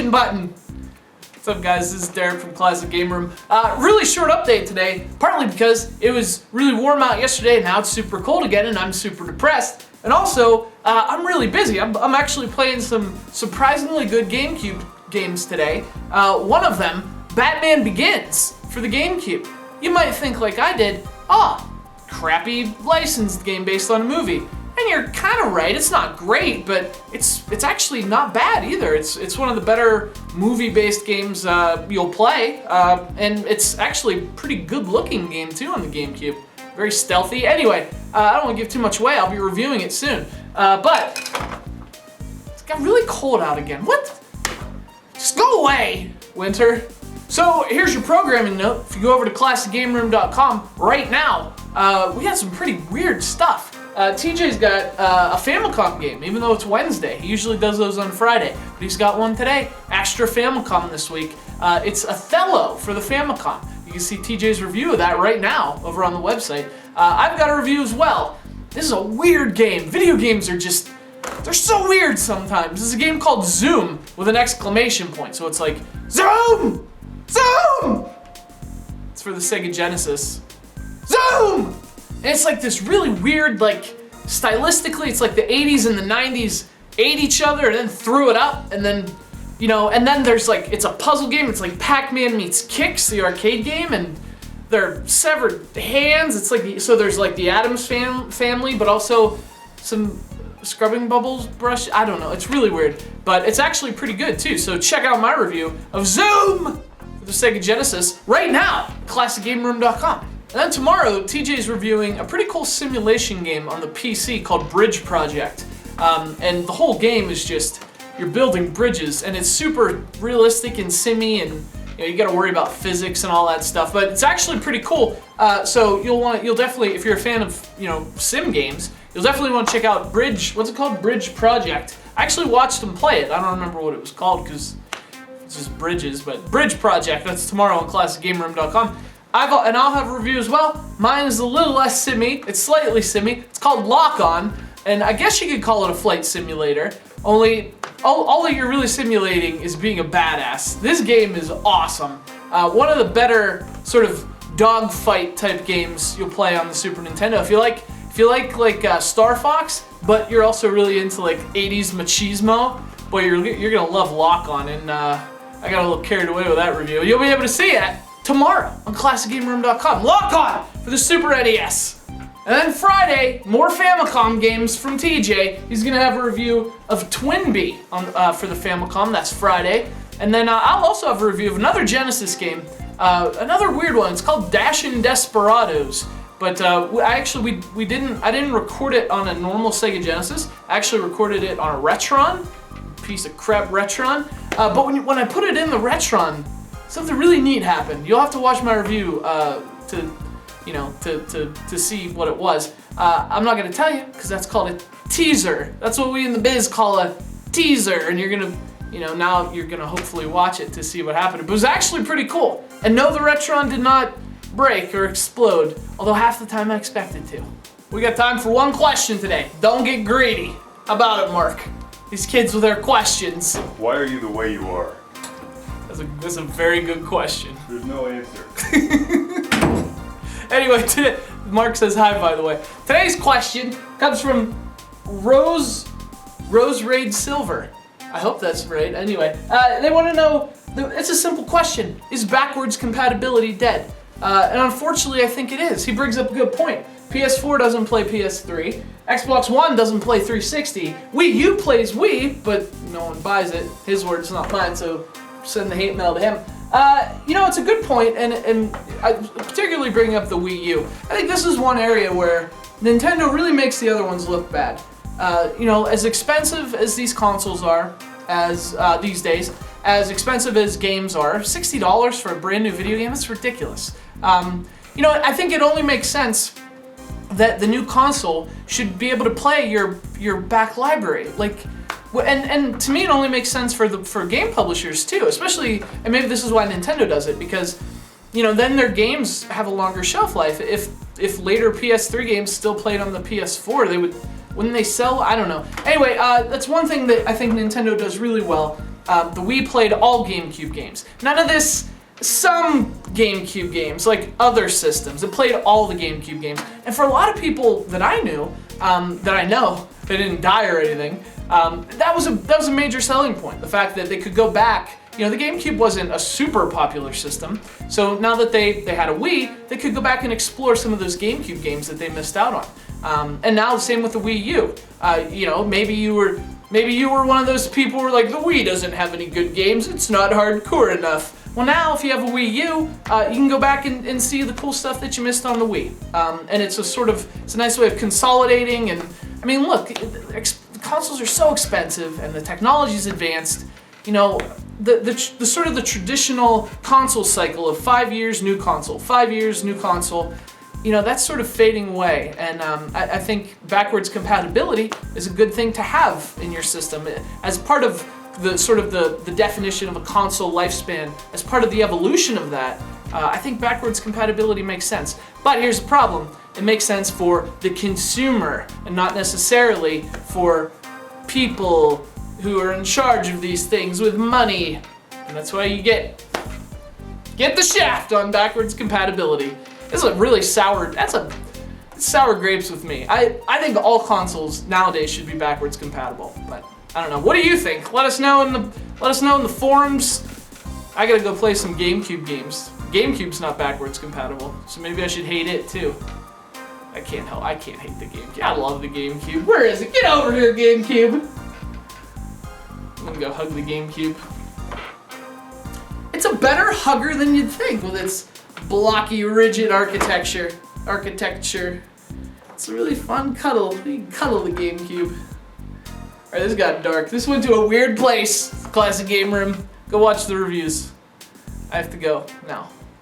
subscription button. What's up, guys? This is Derek from Classic Game Room. Really short update today, partly because it was really warm out yesterday and now it's super cold again and I'm super depressed. And also, I'm really busy. I'm actually playing some surprisingly good GameCube games today. One of them, Batman Begins, for the GameCube. You might think like I did, crappy licensed game based on a movie. And you're kind of right, it's not great, but it's actually not bad either. It's one of the better movie-based games you'll play, and it's actually a pretty good-looking game too on the GameCube. Very stealthy. Anyway, I don't want to give too much away, I'll be reviewing it soon. But, it's got really cold out again. What? Just go away, winter. So, here's your programming note. If you go over to ClassicGameRoom.com right now, we got some pretty weird stuff. TJ's got a Famicom game, even though it's Wednesday. He usually does those on Friday, but he's got one today. Extra Famicom this week. It's Othello for the Famicom. You can see TJ's review of that right now over on the website. I've got a review as well. This is a weird game. Video games are just, they're so weird sometimes. This is a game called Zoom with an exclamation point. So it's like, Zoom! Zoom! It's for the SEGA Genesis. Zoom! And it's like this really weird, like, stylistically, it's like the 80s and the 90s ate each other and then threw it up, and then, you know, and then there's like, it's a puzzle game, it's like Pac-Man meets Kicks, the arcade game, and they're severed hands, it's like, so there's like the Addams family, but also some scrubbing bubbles brush, I don't know, it's really weird, but it's actually pretty good too, so check out my review of Zoom for the SEGA Genesis right now, ClassicGameRoom.com. And then tomorrow, TJ's reviewing a pretty cool simulation game on the PC called Bridge Project. And the whole game is just, you're building bridges, and it's super realistic and simmy, and you gotta worry about physics and all that stuff, but it's actually pretty cool. So you'll definitely, if you're a fan of, sim games, you'll definitely want to check out Bridge, what's it called? Bridge Project. I actually watched him play it. I don't remember what it was called, because it's just bridges, but Bridge Project, that's tomorrow on ClassicGameRoom.com. I'll have a review as well. Mine is a little less simmy. It's slightly simmy. It's called Lock On, and I guess you could call it a flight simulator. Only, all that you're really simulating is being a badass. This game is awesome. One of the better sort of dogfight type games you'll play on the Super Nintendo. If you like Star Fox, but you're also really into like 80s machismo, boy, you're gonna love Lock On. And I got a little carried away with that review. You'll be able to see it tomorrow on ClassicGameRoom.com. Lock On for the Super NES. And then Friday, more Famicom games from TJ. He's gonna have a review of Twinbee for the Famicom. That's Friday. And then I'll also have a review of another Genesis game, another weird one. It's called Dashin' Desperados. But I didn't record it on a normal SEGA Genesis. I actually recorded it on a Retron, piece of crap Retron. But when I put it in the Retron, something really neat happened. You'll have to watch my review to see what it was. I'm not gonna tell you because that's called a teaser. That's what we in the biz call a teaser, and you're gonna, now you're gonna hopefully watch it to see what happened. But it was actually pretty cool. And no, the Retron did not break or explode, although half the time I expected to. We got time for one question today. Don't get greedy. How about it, Mark? These kids with their questions. Why are you the way you are? That's a very good question. There's no answer. Anyway, Mark says hi, by the way. Today's question comes from Rose Raid Silver. I hope that's right. Anyway, they want to know, it's a simple question. Is backwards compatibility dead? And unfortunately, I think it is. He brings up a good point. PS4 doesn't play PS3. Xbox One doesn't play 360. Wii U plays Wii, but no one buys it. His words, not mine, so send the hate mail to him. It's a good point, and I particularly bringing up the Wii U. I think this is one area where Nintendo really makes the other ones look bad. As expensive as these consoles are, as these days, as expensive as games are, $60 for a brand new video game, that's ridiculous. I think it only makes sense that the new console should be able to play your back library. And to me, it only makes sense for game publishers too, especially, and maybe this is why Nintendo does it, because then their games have a longer shelf life. If later PS3 games still played on the PS4, wouldn't they sell? I don't know. Anyway, that's one thing that I think Nintendo does really well, the Wii played all GameCube games. None of this, some GameCube games, like other systems. It played all the GameCube games. And for a lot of people that I knew, they didn't die or anything, that was a major selling point. The fact that they could go back. You know, the GameCube wasn't a super popular system, so now that they had a Wii, they could go back and explore some of those GameCube games that they missed out on. And now the same with the Wii U. You know, maybe you were one of those people who were like, the Wii doesn't have any good games, it's not hardcore enough. Well, now if you have a Wii U, you can go back and see the cool stuff that you missed on the Wii. And it's a nice way of consolidating. And I mean, look, consoles are so expensive and the technology's advanced. You know, the sort of the traditional console cycle of 5 years, new console, 5 years, new console, you know, that's sort of fading away. And I think backwards compatibility is a good thing to have in your system as part of the definition of a console lifespan. As part of the evolution of that, I think backwards compatibility makes sense. But here's the problem: it makes sense for the consumer and not necessarily for people who are in charge of these things with money. And that's why you get the shaft on backwards compatibility. This is a really sour, it's sour grapes with me. I think all consoles nowadays should be backwards compatible, but I don't know. What do you think? Let us know in the forums. I gotta go play some GameCube games. GameCube's not backwards compatible, so maybe I should hate it too. I can't hate the GameCube. I love the GameCube. Where is it? Get over here, GameCube. I'm gonna go hug the GameCube. It's a better hugger than you'd think with its blocky, rigid architecture. It's a really fun cuddle. You can cuddle the GameCube. Alright, this got dark. This went to a weird place. Classic Game Room. Go watch the reviews. I have to go now.